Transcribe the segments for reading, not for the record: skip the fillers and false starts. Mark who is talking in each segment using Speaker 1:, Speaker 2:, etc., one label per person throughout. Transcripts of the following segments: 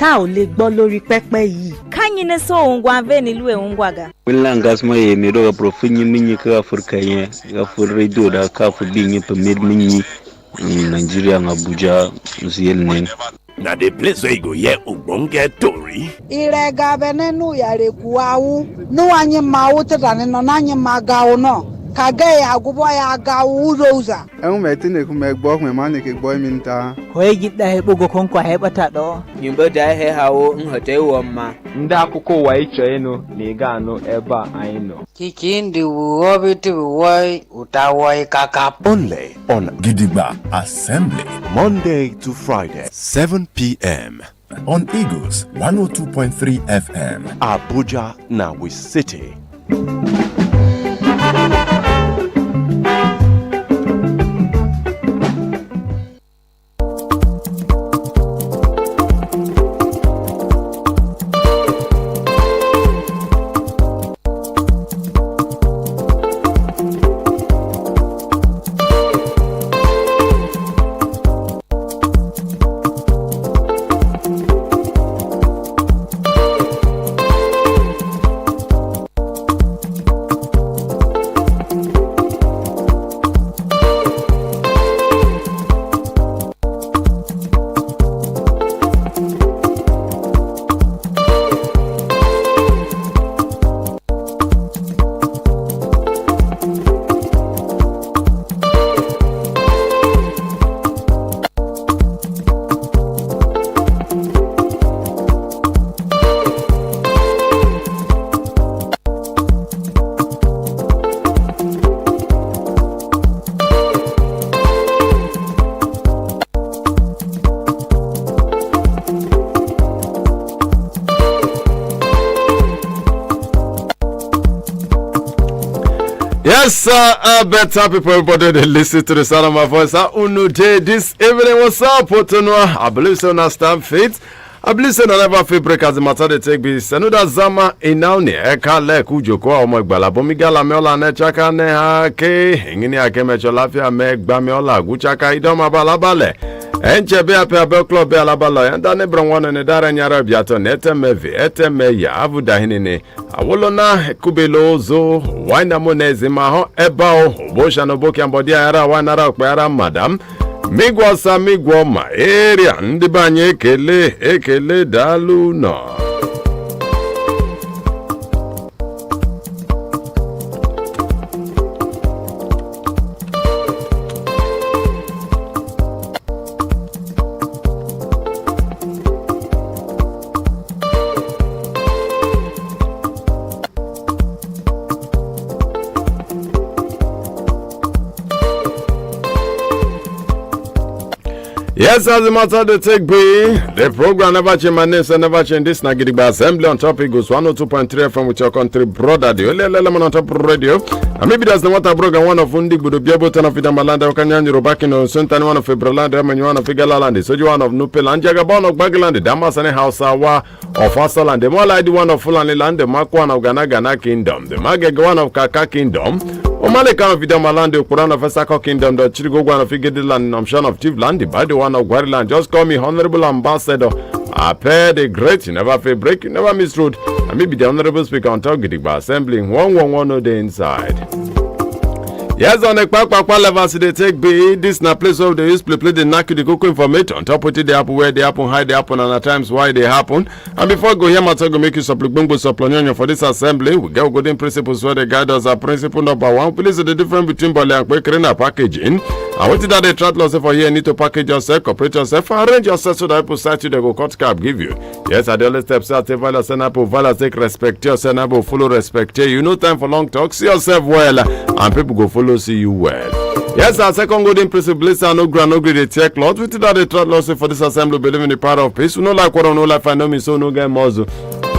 Speaker 1: tá ò lè gbọ́ lórí pẹ́pẹ́ yìí.
Speaker 2: Kanyine so ongwa veni lue ongwaga.
Speaker 3: Wilangas ma ye mero ga profinyi minyi ka Afrika ye ga for radio da ka for binyi permit minyi Nigeria Abuja ziyelnen.
Speaker 4: Na the place where you go here ugbonge tori.
Speaker 5: Ire ga benenu yare kuawu no anyi mawu tedane no nanyi magawo no. Kage ya gubo ya ga uroza.
Speaker 6: Metine ku megbo me mane ke boy minta.
Speaker 7: Hoye gidda he bugo konko he bata do.
Speaker 8: Nyimbo da he hawo nhote womma.
Speaker 9: Nda akụkọ ụwa ịchọ ịnụ na ị ga-anụ ebe a anyị nọ.
Speaker 5: Kikindi wuobi woi utawoi kakap.
Speaker 4: Only on Gidigba Assembly, Monday to Friday, 7 p.m. on Eagles 102.3 FM. Abuja, now we city.
Speaker 10: Yes, sir. Better people, everybody, they listen to the sound of my voice. This evening, what's up? I believe so. Now, stand fit. I believe so. Never feel break as the matter they take this. Another Zama in now near Eka Lek Ujoko or Magbala Bomigala Mela Nechaka Nehake, hanging a Kemecholafia Meg Bamiola, Guchaka Idoma Balabale. Enchebe Apeh Club Alabala, and Danebron one and a Daranyara Biato, Etemevi, Etemeya, Avudahinine, Awolona, Kubelo, Zo, Winamonez, Maho, Ebao, Boshanoboki and Bodiara, Wanara, Quera, Madam, Migwasa, Migwoma, area, Ndibanye, Ekele, Dalu, no. Yes, as a matter to take be the program never change my name, so never change this Gidigba Assembly on top. It goes 102.3 from with your country brother. The only element on top radio. And maybe that's the water program one of Undi, but be able to have Malanda, Okanyan, Yorubakino, Suntan, one of Fibralanda, and one of Figalandi, so you one of Nupel, and Jagabon of Bagaland, the Damas and Hausawa of Fasaland, the more like the one of Fulani Land, the Mark one of Gana Kingdom, the Magag one of Kaka Kingdom. Omalekan of Vidamalande, Quran of Esako Kingdom, the Chirigogan of Figediland, Namshan of Tivland, the body one of Guariland. Just call me Honorable Ambassador. Apeh the Great, you never fail break, you never miss road. And maybe the Honorable Speaker on top Gidigba assembling 111 on the inside. Yes, on the Papa level, they take B. This na place of the use play the Naki the Coco information. On top of it, they happen where they happen, hide they happen, and at times why they happen. And before go here, Matter go make you supplement for this assembly. We get golden principles where the guide us are principle number one. Please the difference between Bali and Quaker packaging. And what did that the trade laws for here? Need to package yourself, cooperate yourself, arrange yourself so that people start you they go cut cap give you. Yes, I the only steps out to value send up, value take respect your send up, follow respect you. No time for long talk. See yourself well, and people go follow see you well. Yes, our second golden principle is no grand, no great tech lot. We did that the trade laws for this assembly believe in the power of peace. We no like what no life I know me so no get muzzle.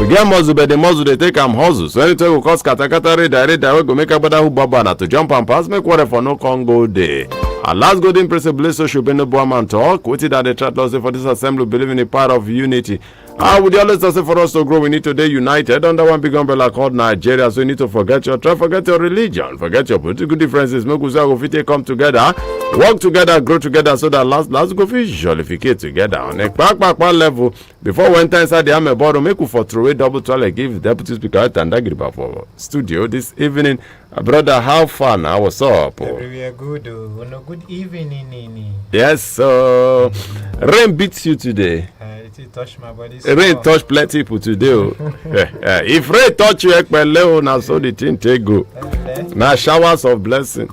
Speaker 10: We get muzzle, but the muzzle they take hustle. So anytime we cause katakata read go make a better who babana to jump and pass make water for no Congo day. Our last golden principle is so should be no boaman talk. We did that the trade laws for this assembly believe in the power of unity. Would always say for us to grow, we need to be united under one big umbrella called Nigeria. So you need to forget your tribe, forget your religion, forget your political differences. Make us go come together, work together, grow together, so that last go jollificate together on a back level. Before we enter inside the Amebo, make we for throw a double toilet, give Deputy Speaker and Gidigba for studio this evening. Brother, how far now? What's up?
Speaker 11: Everywhere good. Good evening.
Speaker 10: Yes, so rain beats you today.
Speaker 11: It touched my body.
Speaker 10: Rain touch plenty people today. If rain touch you, now so the thing take go. Now showers of blessing.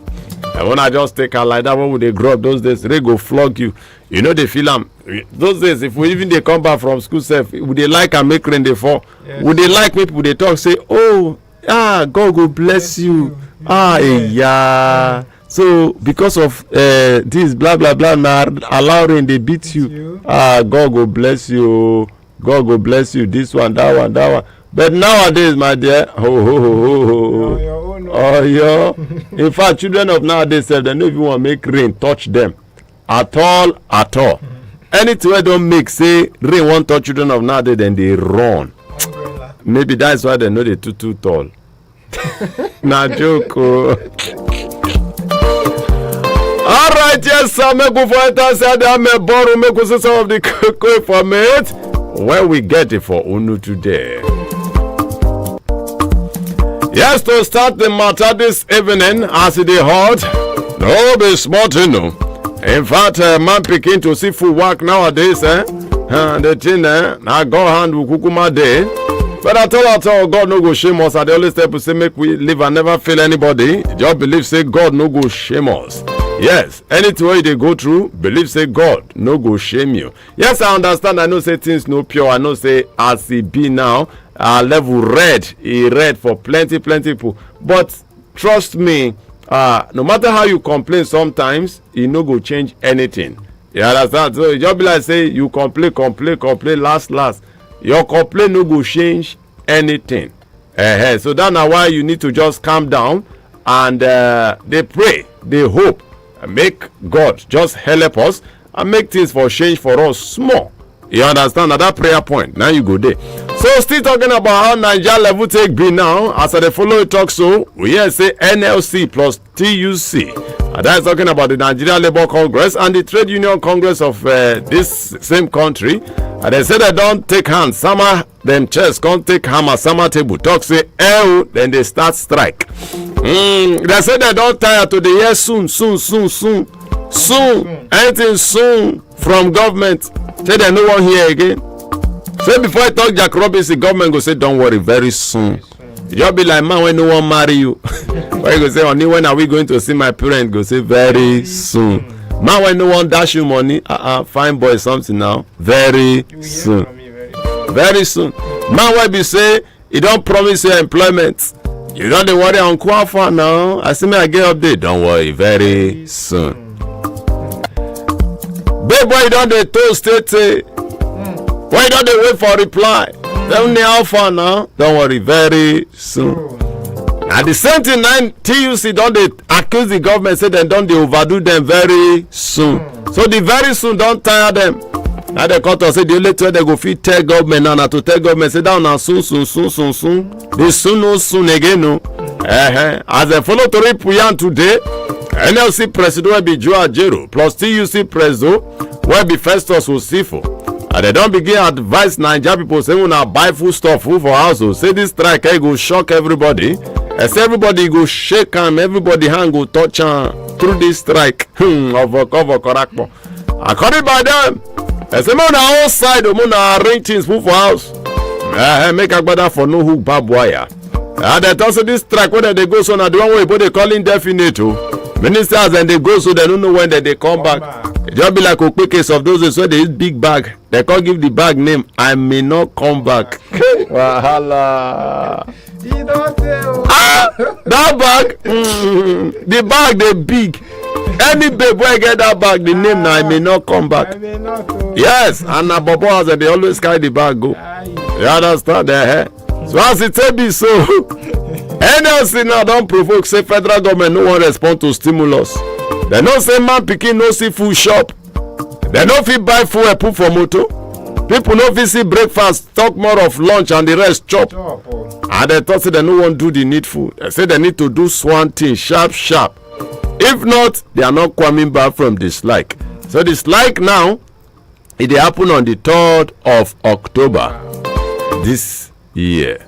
Speaker 10: And when I just take her like that, when would they grow up those days? They go flog you. You know they feel them. Those days, if we even they come back from school, self, would they like and make rain they fall? Yes. Would they like me? Would they talk? Say, oh, God go bless you. Yeah. So because of this blah blah blah, now allow rain they beat you. God go bless you. God go bless you. This one, that one, that one. But nowadays, my dear, in fact, children of nowadays, they don't even want to make rain touch them at all. Anything we don't make, say rain won't touch children of nowadays, then they run. Umbrella. Maybe that's why they know they're too tall. Nah, joke. All right, yes, sir. Make go for it. I said I may borrow. Make go some of the quick for it. Where we get it for Unu today. Yes, to start the matter this evening, as it is hot, no be smart, you know. In fact, man picking to see full work nowadays, the thing, now go hand with kukuma day. But I tell God no go shame us. I always tell people say make we live and never fail anybody. Just believe say God no go shame us. Yes, anything way they go through, believe say God no go shame you. Yes, I understand. I know say things no pure. I know say as it be now. Level red, he red for plenty people. But trust me, no matter how you complain, sometimes it no go change anything. You understand? So just be like say you complain, last. Your complaint no go change anything. So that's why you need to just calm down and they pray, they hope, and make God just help us and make things for change for us small. You understand? At that prayer point, now you go there. So still talking about how Nigeria level take be now. As I follow talk, so we here say NLC plus TUC. And that's talking about the Nigeria Labour Congress and the Trade Union Congress of this same country. And they say they don't take hands. Summer them chairs can't take hammer summer table. Talk say then they start strike. They say they don't tire to the year soon. Anything soon from government. Say they no one here again. Say before I talk Jack Robinson, government go say don't worry, very soon. You just be like, man, when no one marry you. Why you go say, only when are we going to see my parents? Go say very soon. Man, when no one dash you money, fine boy something now. Very soon. Very soon. Man, why be say you don't promise your employment. You don't worry on Kwafa now. I see me I get update. Don't worry, very soon. Babe, why you don't they told state? Why don't they wait for reply? Tell me how far now. Don't worry, very soon. At the same thing, TUC don't they accuse the government, say they don't they overdo them very soon. So the very soon don't tire them. Now they cut us say the only way they go fit tell government now to tell government say down now soon. They soon again no. As they follow to Puyan today, NLC president will be Joa Jero plus TUC president will be Festus Osifo. And they don't begin advise Nigeria people say when I buy food stuff food for house. So say this strike go shock everybody. As everybody go shake them, everybody hand go touch through this strike of a cover correctmo. According by them, as a man outside the moon arrange things food for house. Make a better for no hook barbed wire. And they also this strike whether they go so now the one way but they call indefinite. Ministers and they go so they don't know when they come back. It just be like a quick case of those who they use big bag. They can't give the bag name. I may not come back. Wahala. That bag, the bag they big. Any babe boy get that bag, the name now I may not come back. Yes, and na bobo house and they always carry the bag go. You understand there? So as it say be so. NLC now don't provoke say federal government no one respond to stimulus. They no say man pikin no see food shop. They no fit buy food and put for motor. People no fit see breakfast, talk more of lunch and the rest chop. And they thought say they no want do the needful. They say they need to do one thing sharp. If not, they are not coming back from the strike. So the strike now It happened on the 3rd of October this year.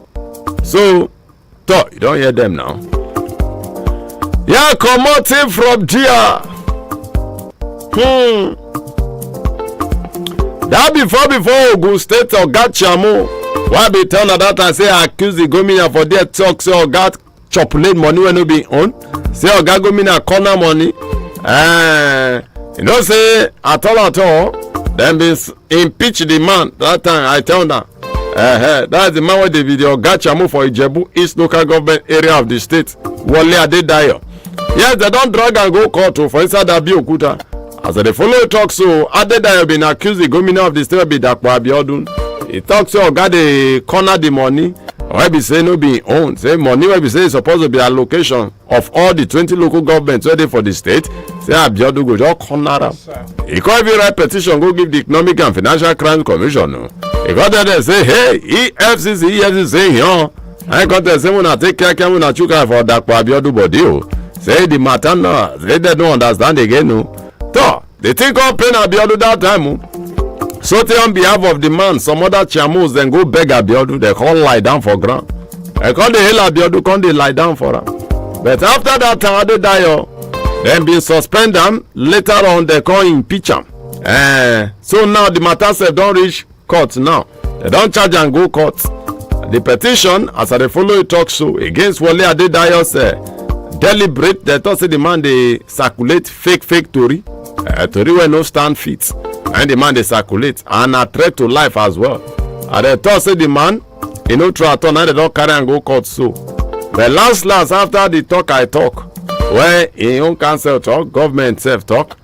Speaker 10: So, you don't hear them now. Yeah, commoting from there. That before Ogun State or Gachamu, why be tell that I say accuse the government for their talk, say or got chocolate money when no be on, say or got government corner money. You know, say at all, then be impeach the man. That time I tell them, that's the man with the video Gachamu for Ijebu East local government area of the state. Wale Adedayo. Yes, they don't drag and go court for inside that Biokuta. As they follow talk, so Adedayo been accused the governor of the state be Dakwa Abiodun. He talks so got the corner the money. Why be say no be owned? Say money why be say supposed to be allocation of all the 20 local governments ready for the state. Say Abiodun go just corner am. He can't even write petition go give the Economic and Financial Crimes Commission. No. He got there say hey EFCC say here. I got there say when take care when I chuka for Dakwa Abiodun body o. Say the matter no, they don't understand again no. So they think of paying Abiodun that time. So on behalf of the man, some other chamus then go beg Abiodun. They call lie down for ground. They call the hell Abiodun, come they lie down for him. But after that time, they die. Then been suspend them. Later on, they call impeach him. So now the matter say don't reach court now. They don't charge and go court. The petition, as I follow it talk so against Wale Adedayo say deliberate. They thought say the man they circulate fake story. Tori wey no stand fit. And the man they circulate and a threat to life as well. And they thought say the man, you know, try to now they don't carry and go court so. But last after the talk I talk, where in own council talk, government self talk,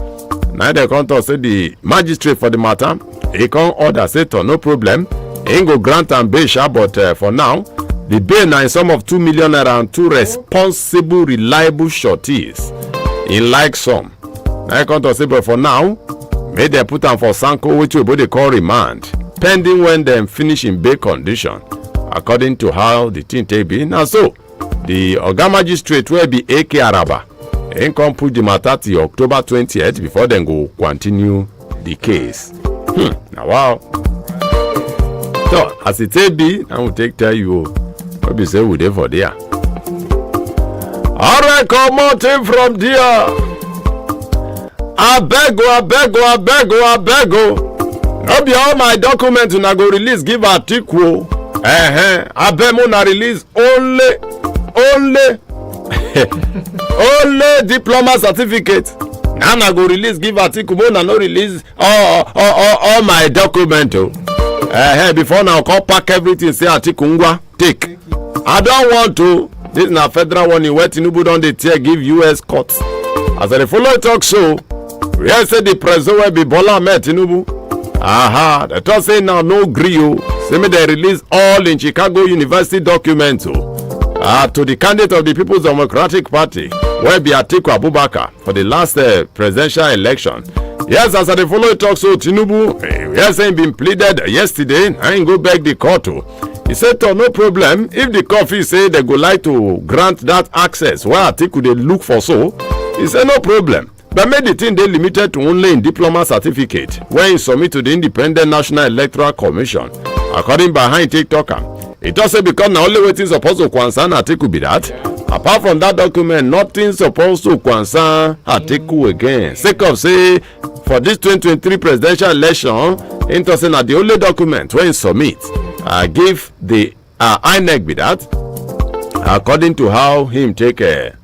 Speaker 10: now they come to say the magistrate for the matter, he come order say to no problem, he ain't go grant and bail sha, but for now, the bail now in sum of 2 million naira and 2 responsible, reliable shorties. In like some. Now he come to say, but for now, may they put them for Sanko, which we they call remand, pending when them finish in bail condition, according to how the thing take be. Now so, the Oga magistrate will be AK Araba. Ain't come put the matter to October 20th before then go continue the case. Now wow. So as it may be, I will tell you what we say we there for there. Alright, come on from there. I beg. No be all my documents una go release give Atiku. I beg una release only diploma certificate. Now I go release give Atiku, but I no release all my documents. Before now come pack everything say Atiku ngwa take. I don't want to. This is na federal one. Where Tinubu don dey tear give US courts. As I follow talk so. We say the president will be Bola Ahmed Tinubu. They talk say now no grill. Say me they release all in Chicago University documents to the candidate of the People's Democratic Party, where be Atiku Abubakar for the last presidential election. Yes, as I follow talk so Tinubu, yes, saying been pleaded yesterday. I ain't go back the court to. He said, no problem. If the court say they go like to grant that access, where Atiku they look for so, he said no problem. But made the thing they limited to only in diploma certificate when he submit to the Independent National Electoral Commission. According behind TikToker, it also because now only waiting supposed to concern Atiku be that. Apart from that document, nothing supposed to concern Atiku again. Sake of say for this 2023 presidential election, interesting that the only document when he submit give the INEC be that. According to how him take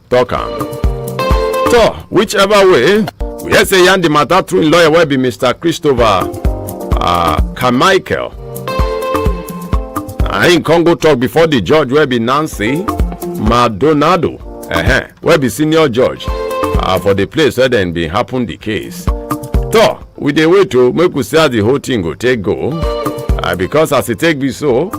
Speaker 10: talk am. So, whichever way, we say yan the matter through in lawyer will be Mr. Christopher Carmichael. In Congo talk before the judge will be Nancy Maldonado. Will be senior judge for the place where then be happen the case. So, we dey wait to make we see how the whole thing go take go. Because as it take be so,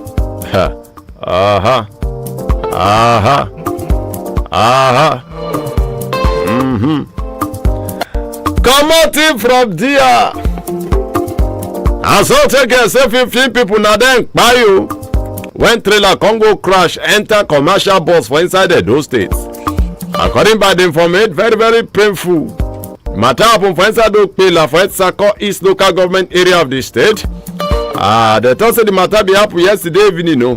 Speaker 10: Come out in from there. As I take say 15 people now then buy you. When trailer Congo crash enter commercial bus for inside those states. According by the information, very, very painful. Matter happen for inside Okpela for Sako East local government area of the state. They thought say the matter be happen yesterday evening, no.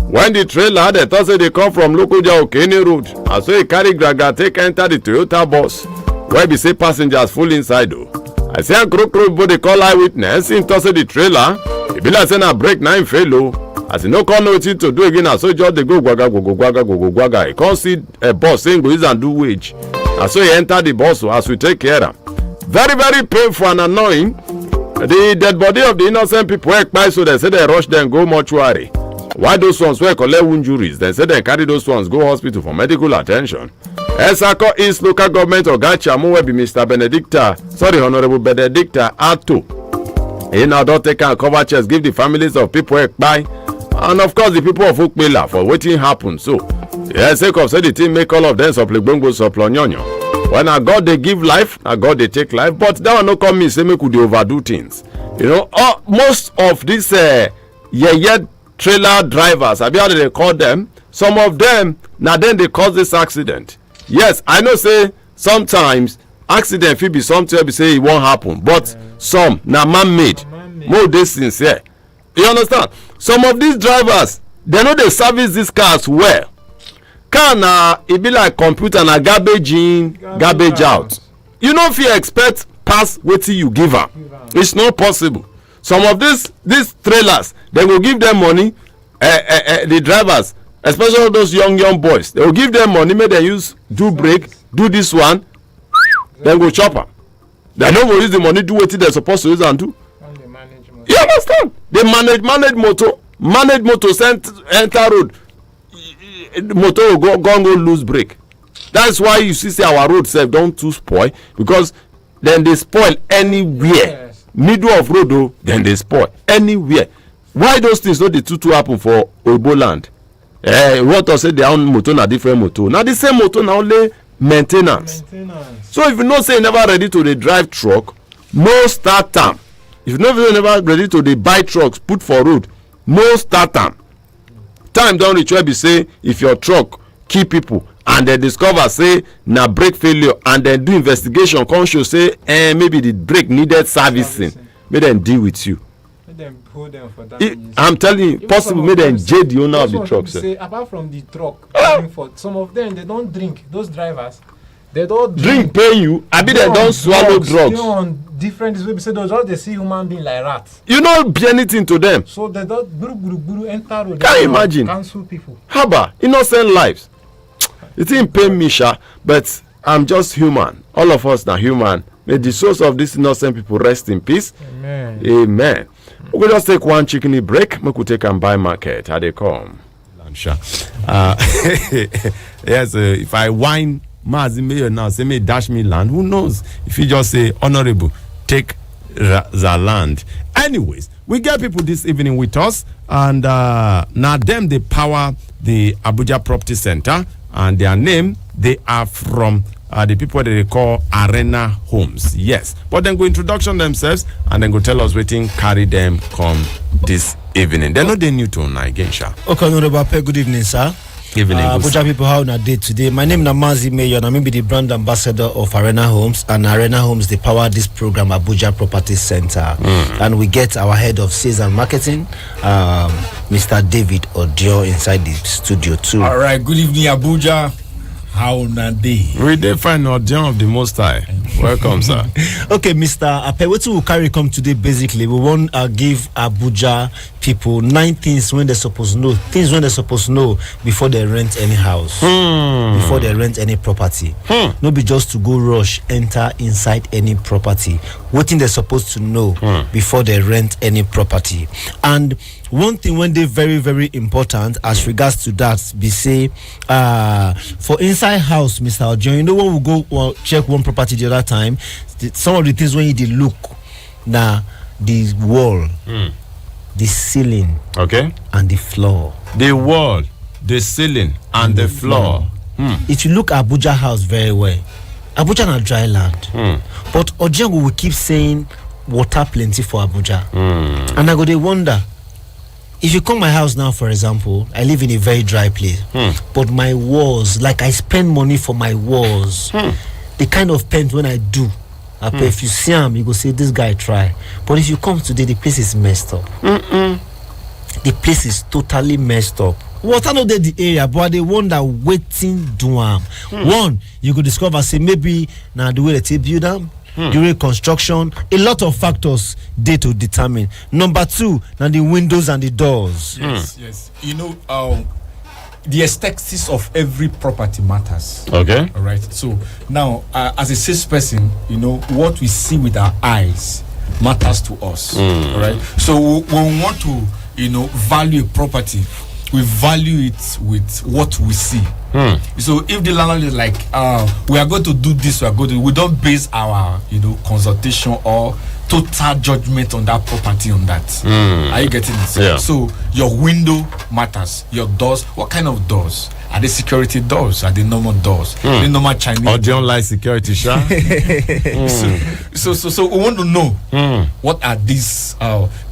Speaker 10: When the trailer, they thought say they come from Lokoja Okene Road. And so he carry Graga take enter the Toyota bus. Where be say passengers full inside though. I say a crook but they call eyewitness. Him thought say the trailer. He be like saying a break 9 fellow. As he no call nothing to do again, so just they go gwaga. He can't see a bus saying go use and do wage. And so he enter the bus as we take care of. Very, very painful and annoying. The dead body of the innocent people were by, so they say they rush them go mortuary. Why those ones were collect injuries? They say they carry those ones go hospital for medical attention. Esako East local government Ogachamu will be Mr. Honorable Benedicta Ato. He now don't take and cover chest, give the families of people who by, and of course the people of Ukpela for waiting happen. So, yes, sake of say the team make all of them supply bongo supply nyonyo. When a God they give life, a God they take life, but that one no come me say me could overdo things. You know, most of these trailer drivers, I be how they call them. Some of them now then they cause this accident. Yes, I know say sometimes accident will be something be say it won't happen, but some now man-made. More they sincere. You understand? Some of these drivers they know they service these cars well. Car na it be like computer na garbage in, garbage out. You know if you expect pass wetin you give am, it's not possible. Some of these trailers they will give them money. The drivers, especially those young boys, they will give them money. Make them use do brake, do this one, then go chop am. They don't go use the money do wetin they supposed to use and do. You understand? They manage motor send enter road. Motor will go lose brake. That's why you see say our road sef don too spoil, because then they spoil anywhere. Middle of road though, then they spoil anywhere. Why those things no dey too happen for Obo land? What I say their own motor na different motor. Now the same motor na only maintenance. So if you know say you never ready to dey drive truck, no start am. If you never ready to dey buy trucks put for road, no start am. Time don reach where be say if your truck kill people and they discover say na brake failure and then do investigation come show say maybe the brake needed servicing, make them deal with you.
Speaker 11: Make them hold them for that.
Speaker 10: I'm telling you, possible make them jail the owner of the truck.
Speaker 11: Say, apart from the truck, for some of them they don't drink. Those drivers, they don't
Speaker 10: drink. Pay you. I mean they don't swallow drugs.
Speaker 11: They on different way. Say they see human being like rats.
Speaker 10: You don't be anything to them.
Speaker 11: So they don't enter road.
Speaker 10: Can you imagine?
Speaker 11: Cancel people.
Speaker 10: Haba, innocent lives. It didn't pain me, but I'm just human. All of us are human. May the souls of these innocent people rest in peace.
Speaker 11: Amen.
Speaker 10: Amen. We'll just take one chickeny break. We could take and buy market. How they come? Yes, if I whine Mazi Mayor now, say me dash me land. Who knows? If you just say honorable, take the land. Anyways, we get people this evening with us, and now them they power the Abuja Property Center, and their name they are from the people that they call Arena Homes. Yes, but then go introduction themselves and then go tell us waiting carry them come this evening. They're not the new tone again, sir.
Speaker 12: Okay, Honorable Apeh, good evening, sir.
Speaker 10: Evening,
Speaker 12: Abuja people, how on a day today? My name is Mazi Mayor, and I'm the brand ambassador of Arena Homes, and Arena Homes they power this program, Abuja Property Center, and we get our head of sales and marketing, Mr. David Odio, inside the studio too.
Speaker 13: All right, good evening, Abuja. How na day?
Speaker 10: We define Odio of the Most High. Welcome, sir.
Speaker 12: Okay, Mr. Apeh, what we will carry come today? Basically, we want to give Abuja people 9 things when they're supposed to know, things when they're supposed to know before they rent any house, before they rent any property. No be just to go rush enter inside any property. What thing they're supposed to know before they rent any property. And one thing when they very, very important as regards to that, be say for inside house, Mr. Ojo, you know when we go check one property the other time, some of the things when you did look now, the wall, the ceiling,
Speaker 10: okay,
Speaker 12: and the floor.
Speaker 10: The wall, the ceiling, and the floor.
Speaker 12: If you look at Abuja house very well, Abuja na dry land, but Ojengo will keep saying water plenty for Abuja, and I go they wonder. If you come my house now, for example, I live in a very dry place, but my walls, like I spend money for my walls, the kind of paint when I do, Apeh, if you see him, you go say this guy try. But if you come today, the place is messed up. The place is totally messed up. Water no dey the area, but they wonder waiting do am. One, you could discover say maybe now the way they build them. During construction, a lot of factors they to determine. Number two, now the windows and the doors.
Speaker 13: Yes. You know, the aesthetics of every property matters.
Speaker 10: Okay.
Speaker 13: All right. So now, as a salesperson, you know what we see with our eyes matters to us. All right. So when we want to, value a property, we value it with what we see. So if the landlord is like, we are going to do this, we don't base our, consultation or total judgment on that property on that. Are you getting it?
Speaker 10: Yeah.
Speaker 13: So your window matters. Your doors, what kind of doors? Are they security doors? Are they normal doors? Are they normal Chinese?
Speaker 10: Or do you like security, sure?
Speaker 13: So we want to know what are these?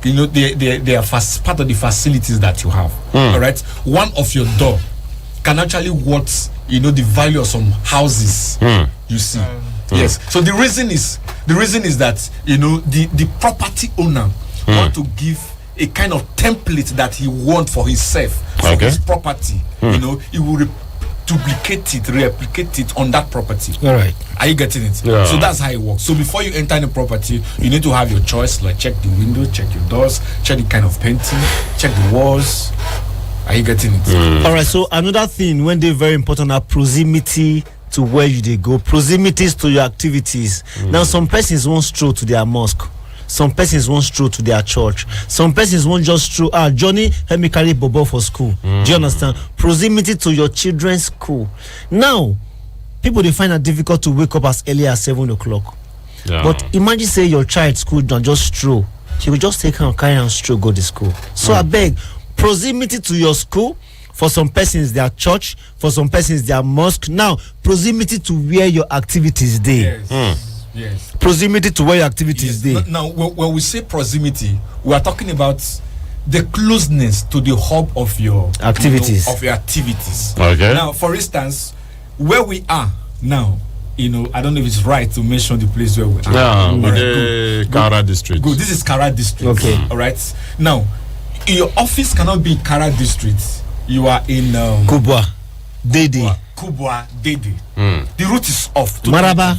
Speaker 13: They are part of the facilities that you have. All right. One of your door can actually worth the value of some houses. You see. Yes. So the reason is that the property owner want to give a kind of template that he want for himself, for his property. He will replicate it on that property.
Speaker 12: All right.
Speaker 13: Are you getting it?
Speaker 10: Yeah.
Speaker 13: So that's how it works. So before you enter the property, you need to have your choice. Like check the window, check your doors, check the kind of painting, check the walls. Are you getting it?
Speaker 12: All right. So another thing when they're very important are proximity to where they go, proximities to your activities. Now some persons won't stroll to their mosque. Some persons won't stroll to their church. Some persons won't just stroll. Johnny, help me carry Bobo for school. Do you understand? Proximity to your children's school. Now, people they find it difficult to wake up as early as 7 o'clock.
Speaker 10: Yeah.
Speaker 12: But imagine say your child school don't just stroll. She will just take her and carry and stroll go to school. So I beg, proximity to your school. For some persons, their church. For some persons, their mosque. Now, proximity to where your activities day.
Speaker 13: Yes.
Speaker 12: Proximity to where your activities day.
Speaker 13: Now, when we say proximity, we are talking about the closeness to the hub of your
Speaker 12: activities.
Speaker 10: Okay.
Speaker 13: Now, for instance, where we are now, I don't know if it's right to mention the place where we are.
Speaker 10: Yeah, Kara district.
Speaker 13: Good. This is Kara district.
Speaker 12: Okay.
Speaker 13: All right. Now, your office cannot be in Kara district. You are in
Speaker 12: Kubwa, Dede.
Speaker 13: The route is off.
Speaker 12: Maraba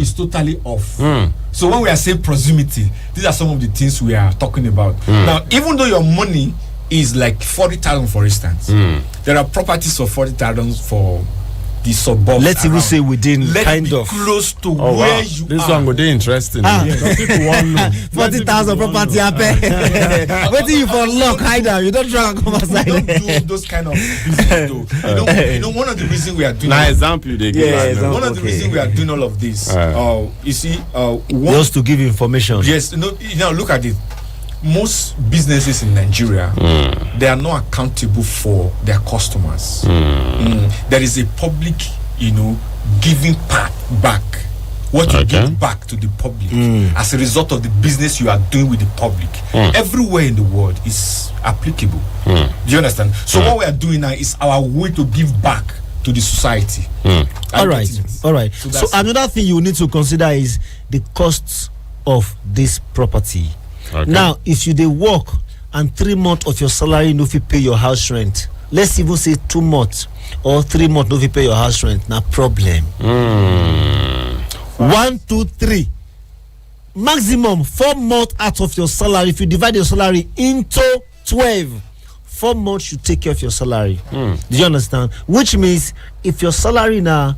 Speaker 13: is totally off. So when we are saying proximity, these are some of the things we are talking about. Now, even though your money is like 40,000, for instance, there are properties of 40,000 for the suburbs.
Speaker 12: Let's even say within kind of
Speaker 13: close to where you
Speaker 10: this
Speaker 13: are.
Speaker 10: one would be interesting.
Speaker 13: People want know
Speaker 12: 40,000 property Apeh. What do you for luck? Either you don't try to come outside.
Speaker 13: We don't do those kind of business though. One of the reasons we are doing
Speaker 10: example they give.
Speaker 13: One of the reasons we are doing all of this. You see,
Speaker 12: just to give information.
Speaker 13: Yes. Now look at it. Most businesses in Nigeria, they are not accountable for their customers. There is a public, giving back. What you give back to the public as a result of the business you are doing with the public. Everywhere in the world is applicable. Do you understand? So what we are doing now is our way to give back to the society.
Speaker 12: All right. So another thing you need to consider is the costs of this property. Okay. Now, if you dey work and 3 months of your salary no fit pay your house rent, let's even say 2 months or 3 months no fit pay your house rent, na problem. 1, 2, 3, maximum 4 months out of your salary. If you divide your salary into 12, 4 months you take care of your salary. Do you understand? Which means if your salary now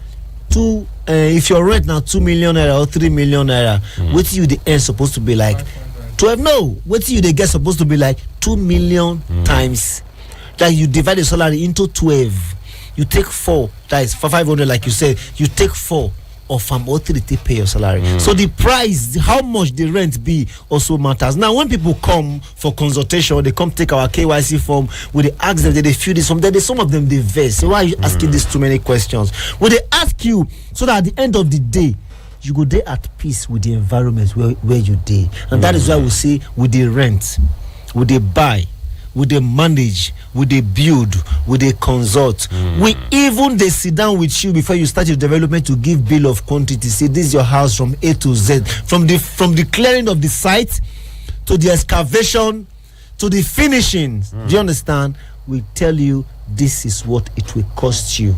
Speaker 12: if your rent now 2 million naira or 3 million naira, what you the end supposed to be like 12? No, what you they get supposed to be like 2 million times. Like you divide the salary into 12, you take 4, that is 500, like you said, you take 4 or from or 3 to pay your salary. So the price, how much the rent be also matters. Now when people come for consultation, they come take our KYC form, we they ask them, they fill this form, then some of them they vex. So why are you asking these too many questions? Will they ask you so that at the end of the day you go there at peace with the environment where you dey, and that is why we say with the rent, with the buy, we they manage, we they build, we they consult. We even they sit down with you before you start your development to give bill of quantity. Say this is your house from A to Z, from the clearing of the site to the excavation to the finishing. Do you understand? We tell you this is what it will cost you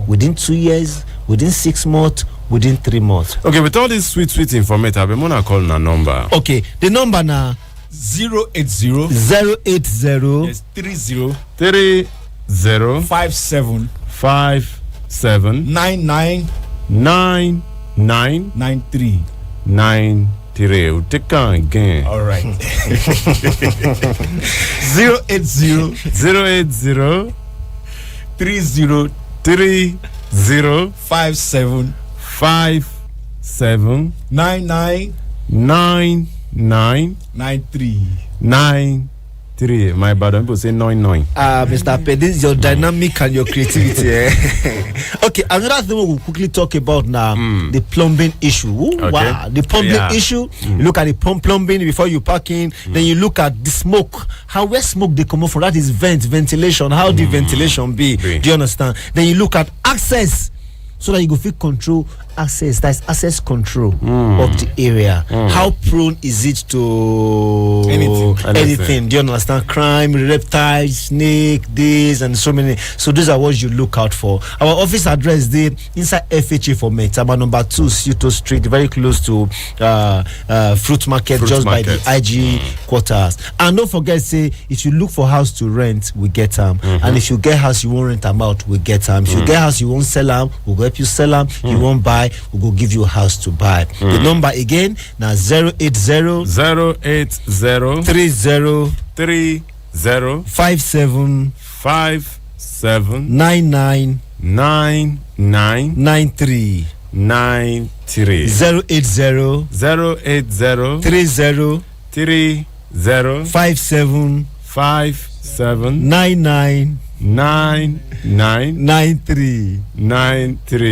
Speaker 12: within 2 years, within 6 months, within 3 months.
Speaker 10: Okay, with all this sweet information, I'm gonna call a number.
Speaker 12: Okay, the number now
Speaker 13: 080
Speaker 12: yes,
Speaker 13: 30
Speaker 12: 57
Speaker 13: 99
Speaker 10: 93. We'll take on again.
Speaker 13: All right.
Speaker 10: 080
Speaker 13: 30
Speaker 10: 57
Speaker 13: 99
Speaker 10: 93. My bad, people say 99.
Speaker 12: Mr. Apeh, this is your dynamic and your creativity. Okay, another thing we will quickly talk about now, the plumbing issue. Ooh,
Speaker 10: Okay.
Speaker 12: Wow, the plumbing issue. You look at the plumbing before you park in, then you look at the smoke. Where smoke they come up from? That is ventilation. How the ventilation be? Do you understand? Then you look at access, so that you go fit control access. That's access control of the area. How prone is it to anything? Do you understand? Crime, reptiles, snake, this and so many. So those are what you look out for. Our office address there inside FHA for Metaba number 2 Suto Street, very close to Fruit Market, by the IG quarters. And don't forget, say if you look for house to rent, we get them. And if you get house you won't rent them out, we get them. If you get house you won't sell them, we'll go help you sell them. You won't buy, we'll go give you a house to buy. The number again now 080 30 57 99 93 080 30 57 99 93.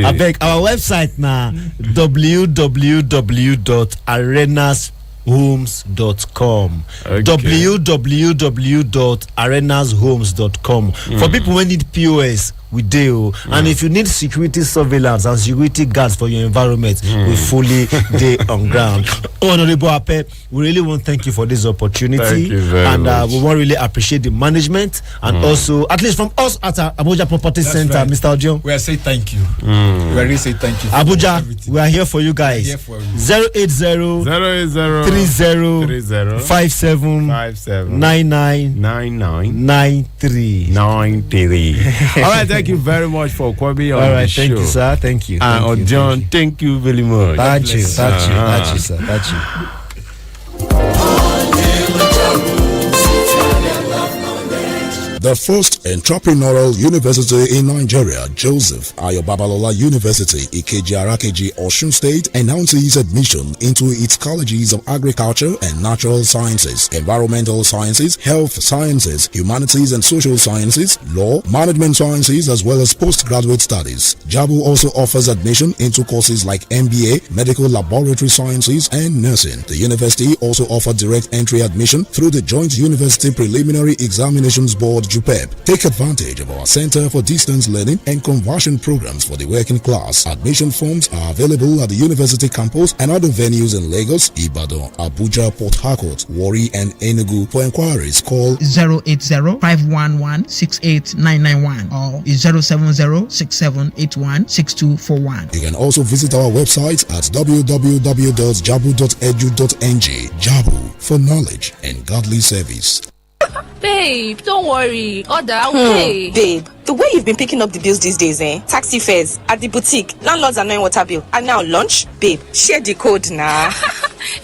Speaker 12: I beg our website now www.arenashomes.com. www.arenashomes.com. For people who need POS, we do. And if you need security surveillance and security guards for your environment, we fully day on ground. Honorable Apeh, we really want to thank you for this opportunity.
Speaker 10: Thank you very much.
Speaker 12: We want to really appreciate the management and also, at least from us at Abuja Property Center,
Speaker 13: right.
Speaker 12: Mr. Odio.
Speaker 13: We are saying thank you. We are really saying thank you.
Speaker 12: Abuja, we are here for you guys. 080 30 57 99 93.
Speaker 10: All right, thank you very much for coming on the show.
Speaker 12: Thank you, sir. Thank you.
Speaker 10: And John, thank you very much.
Speaker 12: Thank you, sir. Thank you.
Speaker 14: The first entrepreneurial university in Nigeria, Joseph Ayo Babalola University, Ikeji-Arakeji, Osun State, announces admission into its colleges of agriculture and natural sciences, environmental sciences, health sciences, humanities and social sciences, law, management sciences, as well as postgraduate studies. JABU also offers admission into courses like MBA, medical laboratory sciences, and nursing. The university also offers direct entry admission through the Joint University Preliminary Examinations Board, JUPEB. Take advantage of our Center for Distance Learning and Conversion programs for the working class. Admission forms are available at the university campus and other venues in Lagos, Ibadan, Abuja, Port Harcourt, Warri, and Enugu. For inquiries, call
Speaker 15: 080-511-68991 or 070-6781-6241.
Speaker 14: You can also visit our website at www.jabu.edu.ng. Jabu, for knowledge and godly service.
Speaker 16: Babe, don't worry. Order, I'll pay.
Speaker 17: Babe, the way you've been picking up the bills these days, taxi fares, at the boutique, landlords are knowing water bill, and now lunch? Babe, share the code now.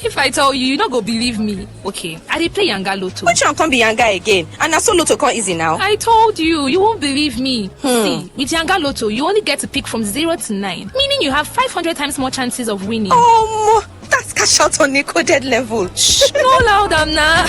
Speaker 16: If I tell you, you not go believe me. Okay, I dey play Yanga Lotto.
Speaker 17: Which one can't be Yanga again? And I saw Lotto come easy now.
Speaker 16: I told you, you won't believe me. See, with Yanga Lotto, you only get to pick from 0 to 9, meaning you have 500 times more chances of winning.
Speaker 17: That's cash out on a coded level.
Speaker 16: Shh, no louder now.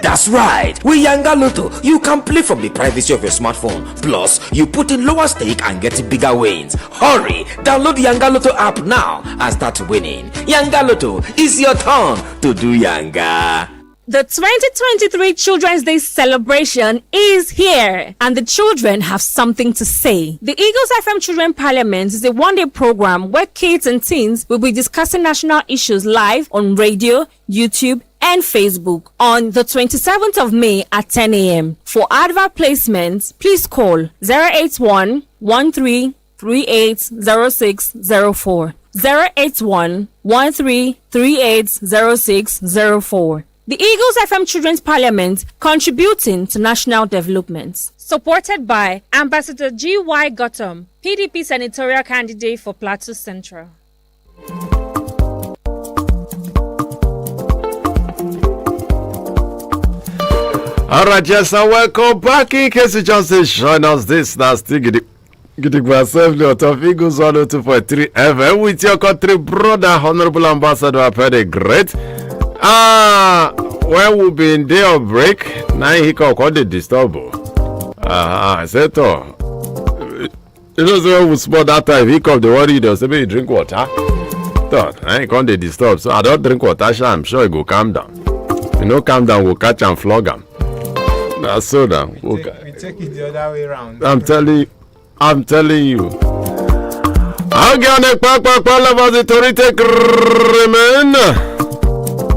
Speaker 18: That's right. With Yanga Lotto, you can play from the privacy of your smartphone. Plus, you put in lower stake and get bigger wins. Hurry, download the Yanga Lotto app now and start winning. Yanga Lotto, it's your turn to do Yanga.
Speaker 19: The 2023 Children's Day celebration is here, and the children have something to say. The Eagles FM Children Parliament is a one-day program where kids and teens will be discussing national issues live on radio, YouTube, and Facebook on the 27th of May at 10 a.m. For advert placements, please call 081 13 380604. 081 13 380604. The Eagles FM Children's Parliament, contributing to national development. Supported by Ambassador G.Y. Gotham, PDP senatorial candidate for Plateau Central.
Speaker 10: All right, yes, and welcome back. In case you just join us, this now still Gidigba Assembly of Eagles 102.3 FM with your country brother, Honorable Ambassador Apeh the Great. When we be in day of break, now he can call the disturb. I said, you know, so we spot that time, he come the worry, they'll say, you drink water. Thought, I can't they disturb, so I don't drink water, I'm sure he go calm down. You know, calm down, we'll catch and flog him. That's so down.
Speaker 11: We take it the other way around.
Speaker 10: I'm telling you. I'll get on a pack about the Tory take remain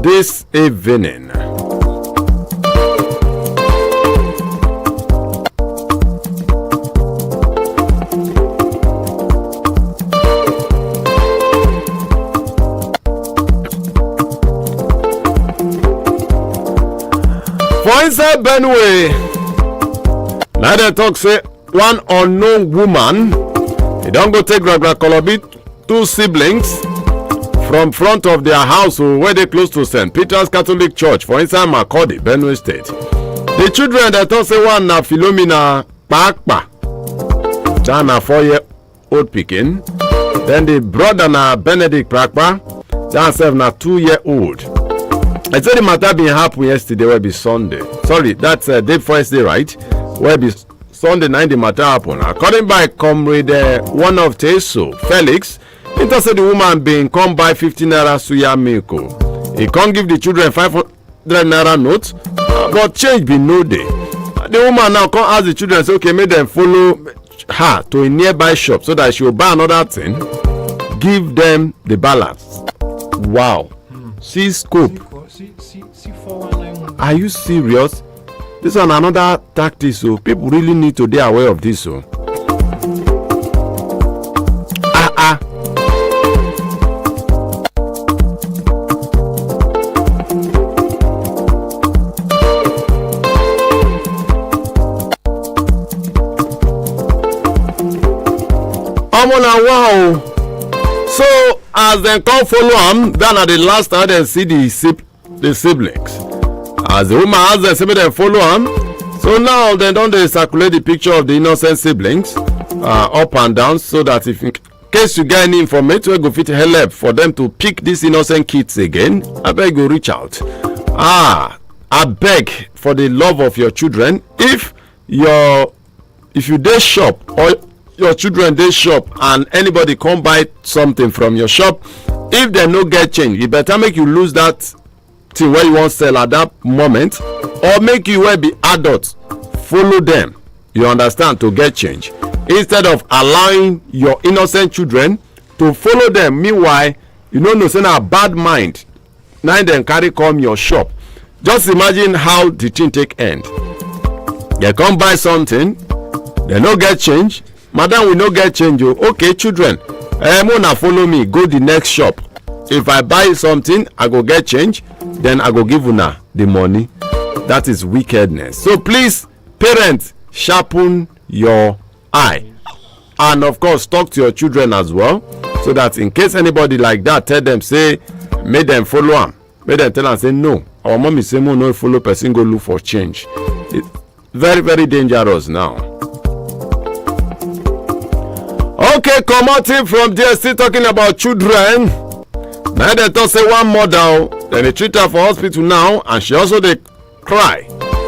Speaker 10: this evening. For inside Benue, now they talk say one unknown woman, he don't go take Kolobi, two siblings from front of their house where they close to St. Peter's Catholic Church for inside Makurdi, Benue State. The children that talk say one na Philomena Pakpa, that na 4-year-old pikin. Then the brother na Benedict Pakpa, that self na 2-year-old. I said the matter been happen yesterday, will be Sunday. Sorry, that's day Wednesday, right? Will be Sunday night the matter happen. According by comrade one of Teso, Felix, it said the woman being come by 15 naira suya milk. He can't give the children 500 naira notes, but change be no day. The woman now come ask the children, say, okay, make them follow her to a nearby shop so that she will buy another thing. Give them the balance. Wow. See scope. Are you serious? This is another tactic, so people really need to be aware of this. So, wow. So as they come follow him, then at the last time they see the siblings. As the woman asked them, say they follow him. So now they don't circulate the picture of the innocent siblings up and down, so that if in case you get any information, we go fit help for them to pick these innocent kids again. I beg you reach out. I beg for the love of your children. If you dey shop or your children dey shop and anybody come buy something from your shop, if they no get change, you better make you lose that thing where you want sell at that moment, or make you be adult, follow them, you understand, to get change, instead of allowing your innocent children to follow them. Meanwhile, you know say na bad mind now dem carry come your shop. Just imagine how the thing take end. They come buy something, they no get change. Madam, we no get change. Okay, children, una follow me, go the next shop. If I buy something, I go get change, then I go give una the money. That is wickedness. So please, parents, sharpen your eye, and of course talk to your children as well, so that in case anybody like that tell them, say make them follow am, make them tell them, say no, our mommy say no follow person, go look for change. It's very, very dangerous now. Okay, come out from there, still talking about children. Now they talk say one mother, then they treat her for hospital now, and she also they cry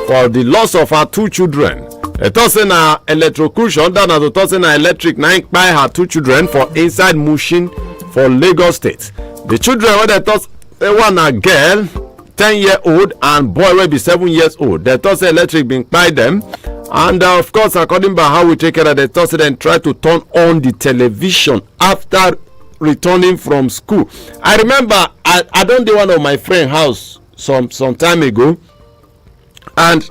Speaker 10: for the loss of her two children. They talk say na electrocution, that na to talk say na electric na by her two children for inside Mushin for Lagos State. The children when they talk say one a girl, 10-year-old and boy will be 7 years old. They thought say electric being by them. And of course, according by how we take care of the thought, then try to turn on the television after returning from school. I remember I don't do one of my friend house some time ago, and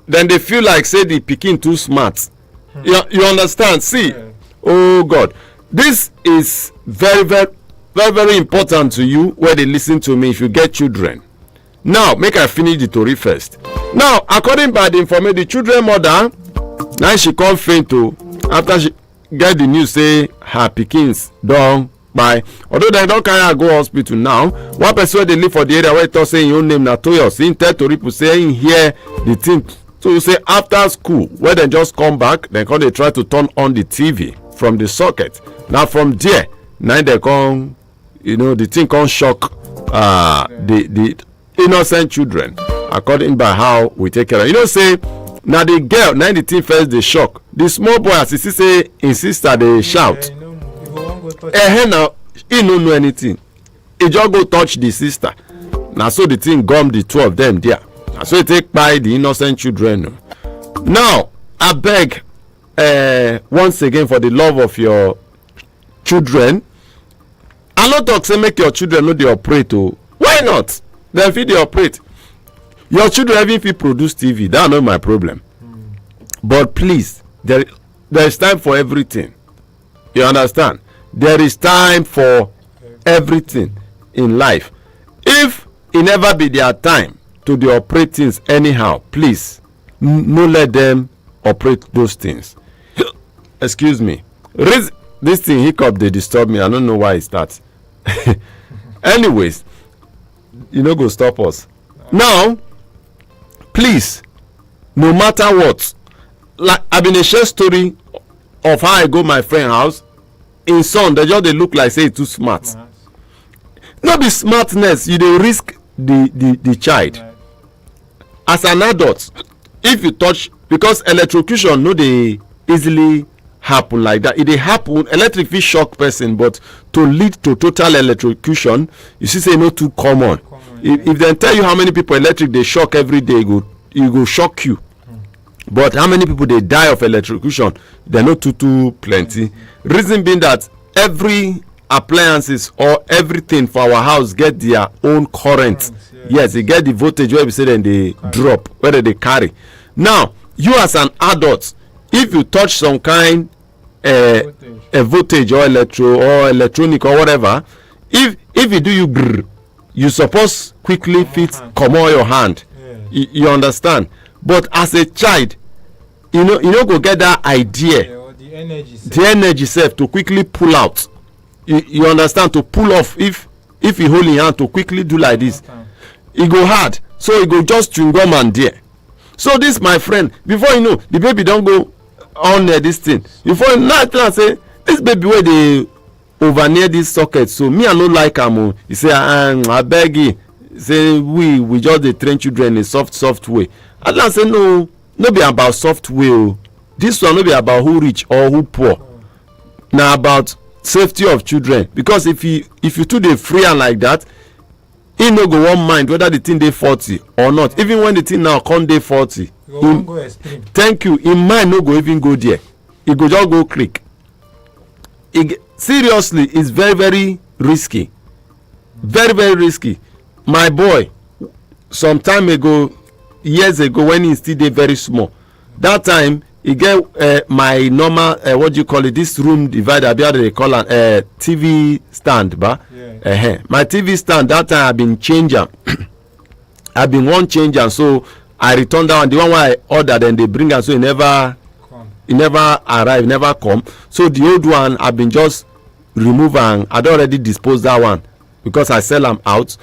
Speaker 10: then they feel like say the pikin too smart. You understand? See, oh God, this is very, very, very, very important to you where they listen to me if you get children. Now, make I finish the story first. Now, according by the information, the children mother, now she come faint to after she get the news say her pikins don by. Although they don't carry her go hospital now, one person they live for the area where talk say your name na Toyos. In tell to people saying here the thing. So you say after school, where they just come back, then come they try to turn on the TV from the socket. Now from there, now they come, the thing can shock the innocent children according by how we take care of. Say now the girl now the thing first they shock the small boy as he say his sister they shout now he no know anything, he just go touch the sister. Now so the thing gum the two of them there. Now so he take by the innocent children. Now I beg once again for the love of your children, I not talk say make your children know they operate. Why not? Then if they operate, your children even if you produce TV, that's not my problem. But please, there is time for everything. You understand? There is time for everything in life. If it never be their time to the operate things anyhow, please no let them operate those things. Excuse me. This thing hiccup they disturb me. I don't know why it starts. Anyways, go stop us. Now, please, no matter what, like I've been a share story of how I go my friend house. In son, they look like say too smart. No be smartness, you dey risk the child. As an adult, if you touch, because electrocution no dey easily happen like that. It dey happen, electric fit shock person, but to lead to total electrocution, you see say no too common. If they tell you how many people electric they shock every day, it go shock you. But how many people they die of electrocution, they're not too plenty. Reason being that every appliances or everything for our house get their own current. Yes, they get the voltage where we say then they drop, whether they carry. Now, you as an adult, if you touch some kind a voltage or electronic or whatever, if you do you grrr, you suppose quickly fit come on your hand. You understand? But as a child, you know go get that idea, the energy self to quickly pull out. You understand? To pull off. If you hold your hand to quickly do like this, it go hard. So it go just chewing gum and there. So this my friend, before you know, the baby don't go on this thing. Before you know, I say this baby where they over near this socket. So me I no like am. He say I beg you. Say we just dey train children in soft way. I say no be about soft way. This one no be about who rich or who poor. Now about safety of children. Because if you too dey free and like that, he no go one mind whether the thing dey 40 or not. Even when the thing now come dey 40, thank you, in mind no go even go there. It go just go click. Seriously, it's very, very risky. Very, very risky. My boy, some time ago, years ago, when he still dey very small, that time he get my normal what do you call it, this room divider, they call it TV stand, ba? Yeah. My TV stand that time I've been changing. I've been one changer, so I returned that one. The one where I ordered and they bring am, so it never arrive, never come. So the old one I've been just remove and I'd already disposed that one because I sell them out.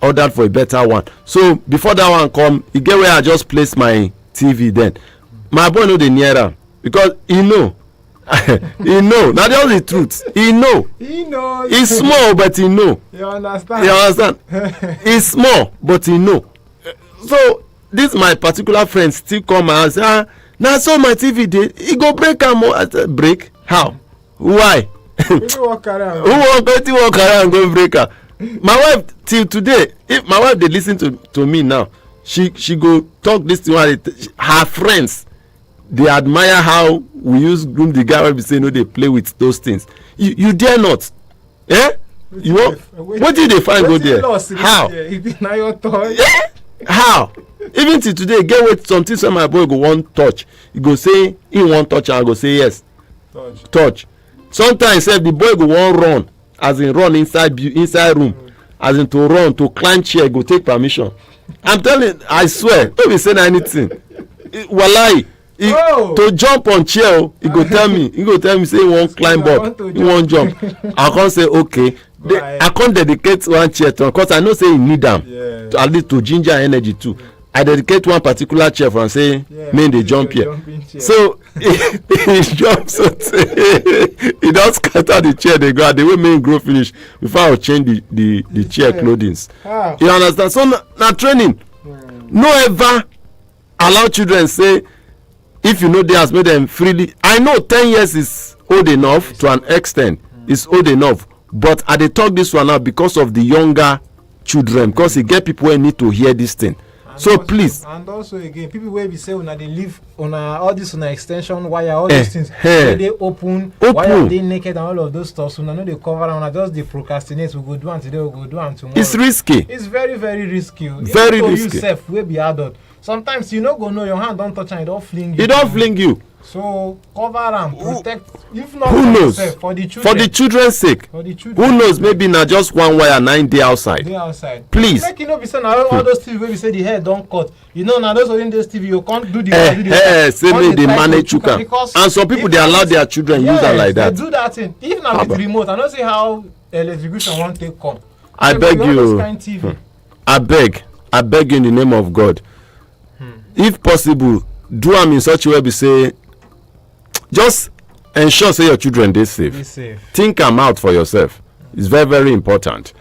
Speaker 10: Ordered for a better one. So before that one come, you get where I just place my TV. Then my boy know the nearer because he know he know. Now that's the truth. He know.
Speaker 11: He knows.
Speaker 10: He's small, but he know.
Speaker 11: You understand?
Speaker 10: You understand? He's small, but he know. So this my particular friend still come and say, now so my TV did. He go break am. Break? How? Why?
Speaker 11: Who walk around?
Speaker 10: Who walk around go break am? my wife till today, if my wife they listen to me now, she go talk this thing. Her friends, they admire how we use groom the guy when we say no, they play with those things. You dare not, eh? You want what did they find go there? How? How? Even till today, get with something. So my boy go one touch. He go say he want touch, and I go say yes. Touch. Sometimes the boy go one run, as in run inside room, as in to run to climb chair, go take permission. I'm telling, I swear, don't be saying anything. Wallahi, to jump on chair, he go tell me, say he won't climb up, he won't jump. I can't say okay. I can't dedicate one chair to, because I know say he need them to at least to ginger energy too. I dedicate one particular chair for and say, man, they jump here. So he jumps, so he don't scatter the chair. They go, the way men grow finish before I change the chair clothings. You understand? So now training. No ever allow children say, if you know they has made them freely. I know 10 years is old enough to an extent. It's old enough. But I dey talk this one now because of the younger children, because you get people who need to hear this thing. And so also, please. And also again, people wey be say una dey live on all this on extension wire, all these things wey dey open, wire dey naked and all of those stuff. So una no dey cover am, una just dey procrastinate. We go do am today, we go do am tomorrow. It's risky. It's very very risky. Very risky. You sef wey be adult, sometimes you no go know your hand don touch am, e don fling you. E don fling you. So cover and protect. If not, who knows? For the children. For the children's sake. For the children. Who knows? Maybe not just one wire 9 day outside. Day outside. Please. Make you know, be saying all those TV where we say the hair don't cut. You know, now those in this TV you can't do the. Say me they manage you can. And some people they allow their children use that like that. They do that thing. Even now with remote, I don't see how electrocution won't take come. I beg you. I beg you in the name of God. If possible, do am in such a way be say. Just ensure say your children dey safe. Think am out for yourself. It's very very important.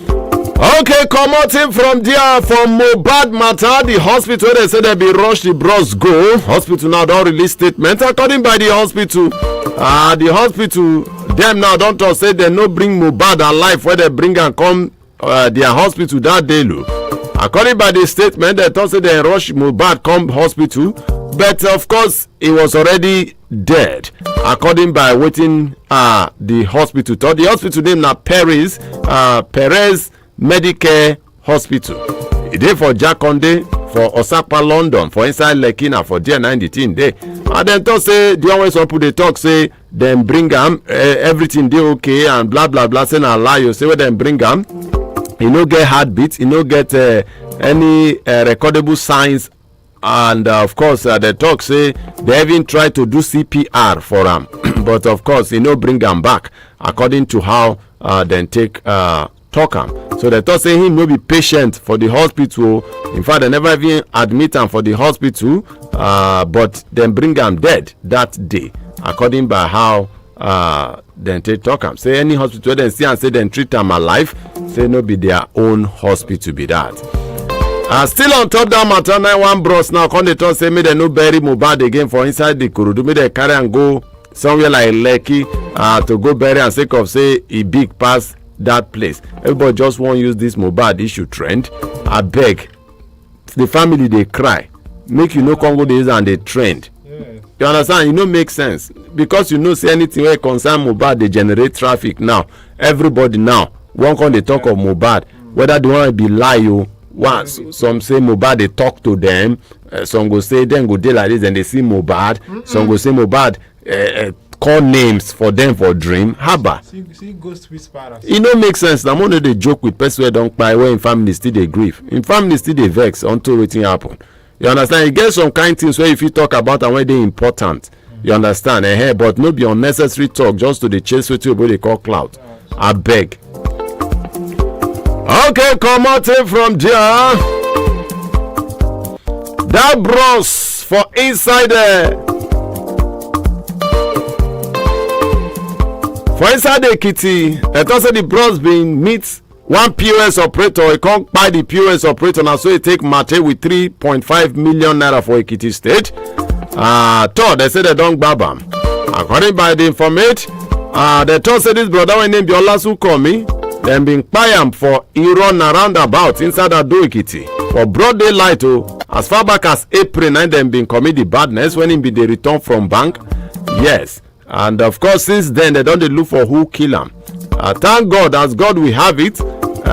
Speaker 10: Okay, commoting from there from Mohbad matter, the hospital they say they be rush the bros go. Hospital now don't release statement according by the hospital. The hospital them now don't talk say they no bring Mohbad alive where they bring and come their hospital that day. Look. According by the statement, they thought say they rush Mohbad come hospital. But of course, he was already dead. According by waiting the hospital. The hospital name now Perez Medicare Hospital. It is for Jakonde, for Osapa, London, for inside Lekina, for dear 19 day. And then to say the always people they talk say them bring them everything they okay and blah blah blah. Say na lie you say what them bring them. You no get heartbeat. You no get any recordable signs. And of course the talk say they even try to do CPR for him but of course no bring him back according to how then take talk him. So they thought say him no be patient for the hospital. In fact they never even admit him for the hospital but then bring him dead that day according by how then take talk him. Say any hospital then see and say then treat him alive, say no be their own hospital be that. Still on top that matter, 91 bros now come they talk say me they no bury Mohbad again for inside the Kurudu. Me they carry and go somewhere like Lekki to go bury and sake of say he big pass that place. Everybody just won't use this Mohbad issue trend. I beg the family they cry. Make you know Congo days and they trend. You understand? You know make sense because you know say anything where concern Mohbad they generate traffic now. Everybody now one come they talk of Mohbad whether they want to be lie you. Once some say Mohbad they talk to them, some go say then go dey like this and they see Mohbad. Some go say Mohbad call names for them for dream. Haba. See ghost whisperers. It no make sense. Now one they joke with person where don't cry when in family still they grieve. In family still they vex until waiting happen. You understand? You get some kind things where if you talk about and where they important. You understand? But no be unnecessary talk just to the chase with you what they call clout. I beg. Okay, come out from there. That bros for inside the kitty. I thought say the bros been meet one POS operator. He can't buy the POS operator now, so he take Mate with 3.5 million naira for Ekiti State. They say they don't grab him. According by the information, they told say this brother when named Biolasu call me. Them been kpai am for Iron roundabout inside Ado Ekiti for broad daylight. As far back as April 9, them been commit the badness when him be the return from bank. Yes, and of course since then they don't look for who kill him. Thank God, as God we have it.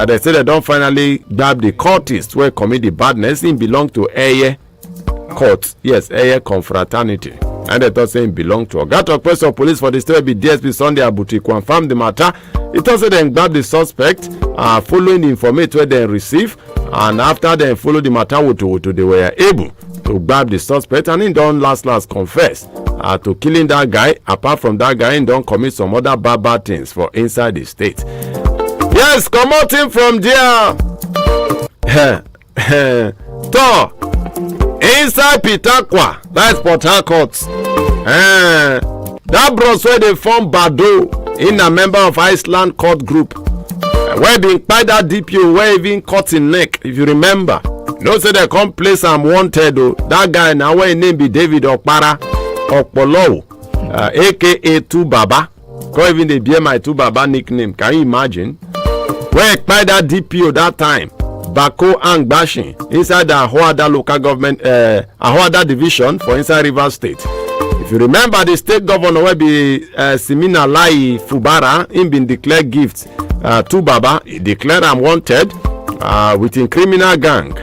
Speaker 10: They say they don't finally grab the cultist where commit the badness. Him belong to Apeh court. Yes, Apeh confraternity. And they thought say him belong to Ogato Question of Police for the state be DSP Sunday Abuti confirm the matter. It also then grab the suspect following the information where they receive, and after they follow the matter they were able to grab the suspect, and he don't last confess to killing that guy. Apart from that guy, he don't commit some other bad things for inside the state. Yes, come out him from there. Inside Pitakwa, that's Port Harcourt. That bros where they form Bado in a member of Iceland court group. Where being by that DPO where even cut in neck, if you remember. No say they come place I'm wanted though. That guy now where his name be David Okpara Okpolo, aka Two Baba. Can't even they be my Two Baba nickname. Can you imagine? Where by that DPO that time, Bako and Bashin inside the Ahoada local government, Ahoada division for inside River State. If you remember, the state governor will be Simina Lai Fubara, him been declared gift to Baba. He declared I'm wanted within criminal gang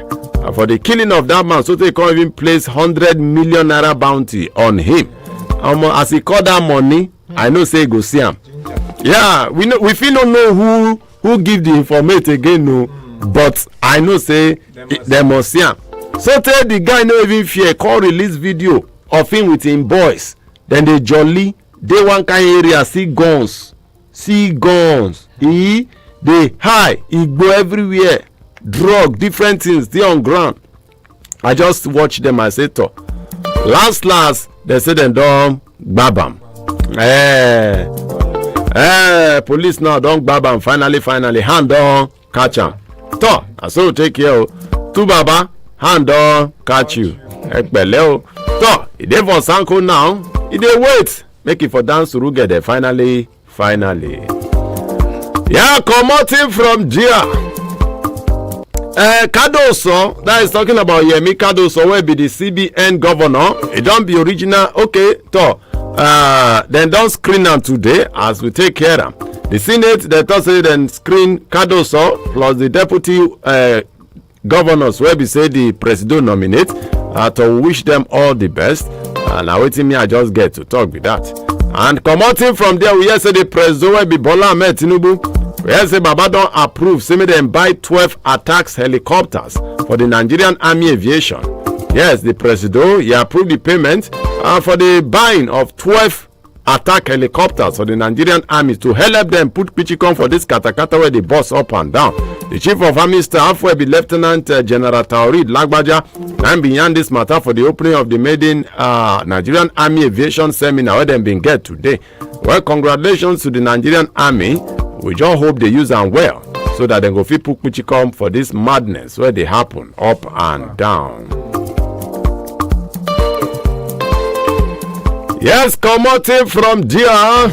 Speaker 10: for the killing of that man. So they can't even place 100 million naira bounty on him. As he call that money, I know say go see him. Yeah, we feel don't know who give the information again, no. But I know say they must see him. So tell the guy no even fear. Call release video of him with him boys. Then they jolly. They one kind area see guns. They high. He go everywhere. Drug, different things. They on ground. I just watch them. I say to. Last they say they don't babam. Police now don't babam. Finally hand on catch him. To, so take care. Two Baba, hand on, catch you. Ekbele. To, he dey for Sanko now. He dey wait. Make it for dance to Rugede. Finally. Yeah, coming from Gia. Kadoso, that is talking about Yemi Kadoso, will be the CBN governor. It don't be original. Okay, to. Then don't screen them today as we take care of them. The Senate, they thought say then screen Kadoso plus the deputy governors where we say the president nominate to wish them all the best. And now waiting me, I just get to talk with that. And coming from there, we hear say the president will be Bola Ahmed Tinubu. We hear say Baba don't approve. Say me them buy 12 attacks helicopters for the Nigerian Army Aviation. Yes, the president he approved the payment for the buying of 12 attack helicopters for the Nigerian army to help them put Pichicom for this katakata where they bust up and down. The chief of army staff will be Lieutenant General Taurid Lagbaja and beyond this matter for the opening of the maiden Nigerian Army Aviation Seminar where they been get today. Well, congratulations to the Nigerian Army. We just hope they use them well so that they go fit put Pichicom for this madness where they happen up and down. Yes, coming from Dia.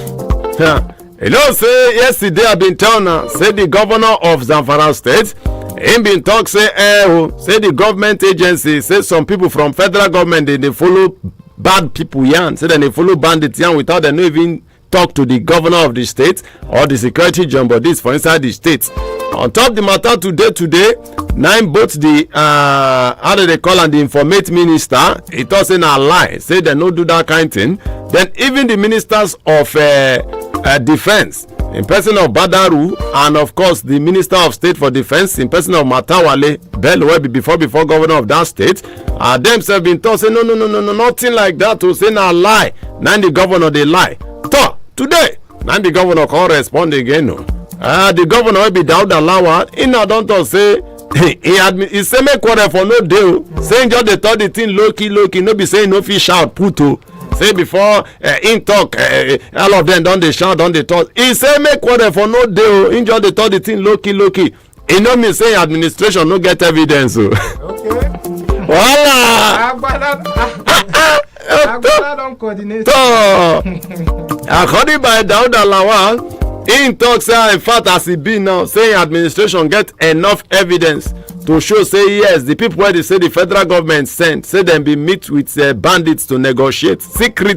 Speaker 10: You know, say yesterday I've been telling say the governor of Zamfara State, him been talk say the government agency, say some people from federal government they follow bad people yarn, say then they follow bandits yarn without them even talk to the governor of the state or the security jumbodies for inside the state. On top the matter today, nine both the how do they call and the informate minister, it was in a lie, say they no do that kind of thing. Then even the ministers of defense, in person of Badaru, and of course the minister of state for defense, in person of Matawale Bello, before governor of that state, themselves been told say no, nothing like that. To say na lie, now the governor they lie. Today, now the governor can't respond again. No. The governor will be Daud Alawa. He now don't say he say make quarter for no deal. Saying just the third the thing low key. No be saying no fish out puto. Say before in talk, all of them don't they shout, don't they talk. He say make quarter for no deal. In just the third the thing low key. He know me say administration no get evidence. Okay. Voila. Agbada don't coordinate. According by Daud Alawa. In talk say in fact as e be now, saying administration get enough evidence to show say yes, the people wey dey say the federal government send say dem be meet with bandits to negotiate secret